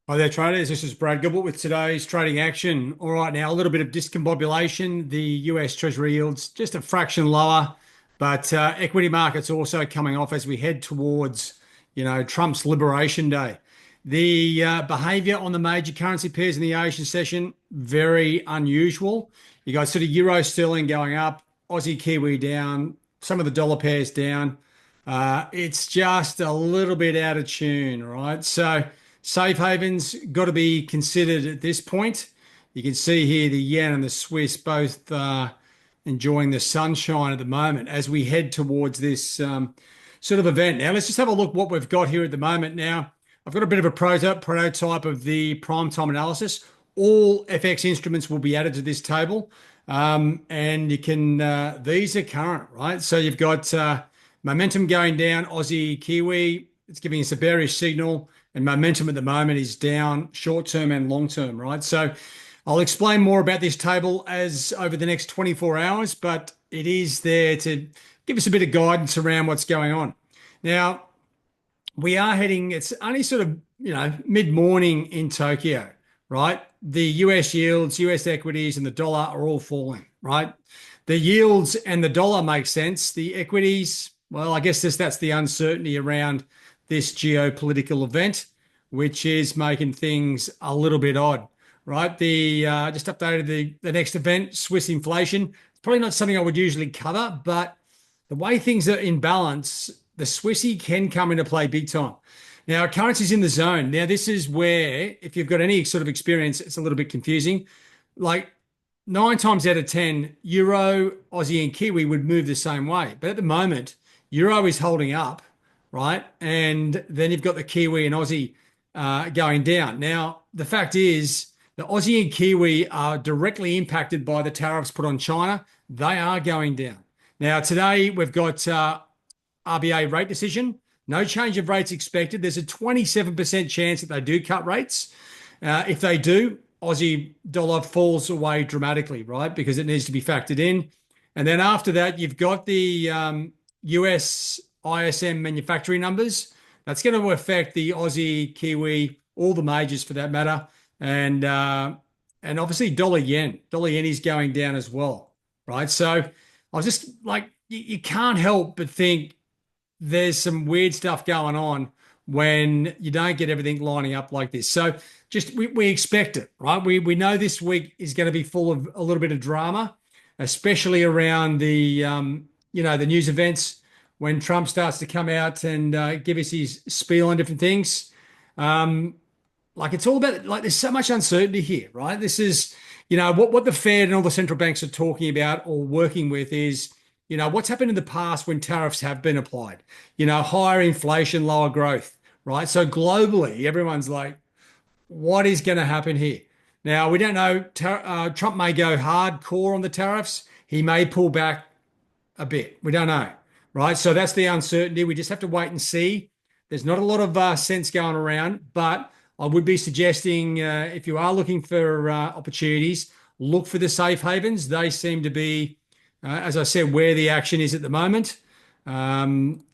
Hi there, traders. This is Brad Gilbert with today's trading action. All right, now a little bit of discombobulation. The US Treasury yields just a fraction lower, but equity markets also coming off as we head towards, Trump's Liberation Day. The behavior on the major currency pairs in the Asian session, very unusual. You got sort of euro sterling going up, Aussie Kiwi down, some of the dollar pairs down. It's just a little bit out of tune, right? So safe havens got to be considered at this point. You can see here the yen and the Swiss both enjoying the sunshine at the moment as we head towards this sort of event. Now, let's just have a look what we've got here at the moment. Now, I've got a bit of a prototype of the prime time analysis. All FX instruments will be added to this table. And you can, these are current, right? So you've got momentum going down, Aussie Kiwi. It's giving us a bearish signal, and momentum at the moment is down short term and long term, right? So I'll explain more about this table as over the next 24 hours, but it is there to give us a bit of guidance around what's going on. Now, we are heading, it's only sort of, mid-morning in Tokyo, right? The US yields, US equities, and the dollar are all falling, right? The yields and the dollar make sense. The equities, well, I guess that's the uncertainty around this geopolitical event, which is making things a little bit odd, right? The just updated the next event, Swiss inflation. It's probably not something I would usually cover, but the way things are in balance, the Swissy can come into play big time. Now, currency's in the zone. Now, this is where, if you've got any sort of experience, it's a little bit confusing. Like 9 times out of 10, Euro, Aussie, and Kiwi would move the same way. But at the moment, Euro is holding up, right? And then you've got the Kiwi and Aussie going down. Now, the fact is, the Aussie and Kiwi are directly impacted by the tariffs put on China. They are going down. Now, today we've got RBA rate decision. No change of rates expected. There's a 27% chance that they do cut rates. If they do, Aussie dollar falls away dramatically, right? Because it needs to be factored in. And then after that, you've got the US ISM manufacturing numbers. That's going to affect the Aussie, Kiwi, all the majors for that matter, and obviously dollar yen. Dollar yen is going down as well, right? So I was just like, you can't help but think there's some weird stuff going on when you don't get everything lining up like this. So just we expect it, right? We know this week is going to be full of a little bit of drama, especially around the the news events when Trump starts to come out and give us his spiel on different things. Like it's all about, like, there's so much uncertainty here, right? This is, what the Fed and all the central banks are talking about or working with is, what's happened in the past when tariffs have been applied, higher inflation, lower growth, right? So globally, everyone's like, what is going to happen here? Now, we don't know. Trump may go hardcore on the tariffs. He may pull back a bit. We don't know, right? So that's the uncertainty. We just have to wait and see. There's not a lot of sense going around, but I would be suggesting if you are looking for opportunities, look for the safe havens. They seem to be, as I said, where the action is at the moment.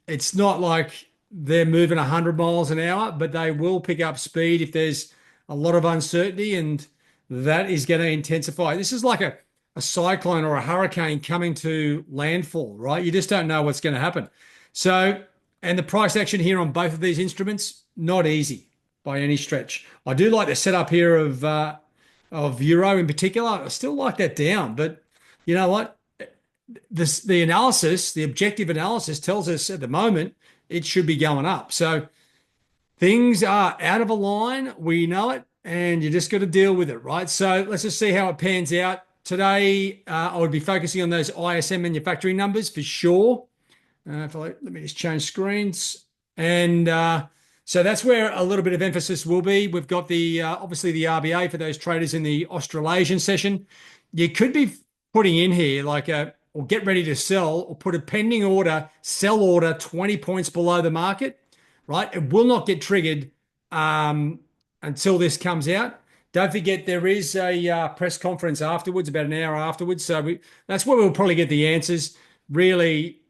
It's not like they're moving 100 miles an hour, but they will pick up speed if there's a lot of uncertainty, and that is going to intensify. This is like a cyclone or a hurricane coming to landfall, right? You just don't know what's going to happen. So, and the price action here on both of these instruments, not easy by any stretch. I do like the setup here of euro in particular. I still like that down, but you know what? The analysis, the objective analysis tells us at the moment it should be going up. So things are out of a line. We know it, and you just got to deal with it, right? So let's just see how it pans out. Today, I would be focusing on those ISM manufacturing numbers for sure. Let me just change screens. And so that's where a little bit of emphasis will be. We've got the obviously the RBA for those traders in the Australasian session. You could be putting in here like or get ready to sell or put a pending order, sell order 20 points below the market, right? It will not get triggered until this comes out. Don't forget there is a press conference afterwards, about an hour afterwards. So that's where we'll probably get the answers. Really,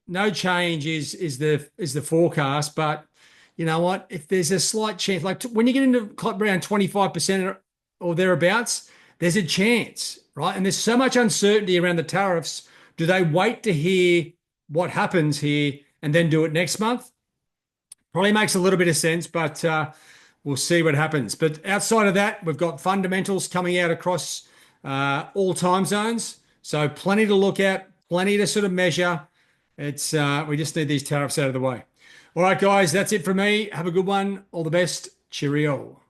no change is the forecast, but you know what? If there's a slight chance, like when you get into around 25% or thereabouts, there's a chance, right? And there's so much uncertainty around the tariffs. Do they wait to hear what happens here and then do it next month? Probably makes a little bit of sense, but we'll see what happens. But outside of that, we've got fundamentals coming out across all time zones. So plenty to look at, plenty to sort of measure. It's we just need these tariffs out of the way. All right, guys, that's it for me. Have a good one. All the best. Cheerio.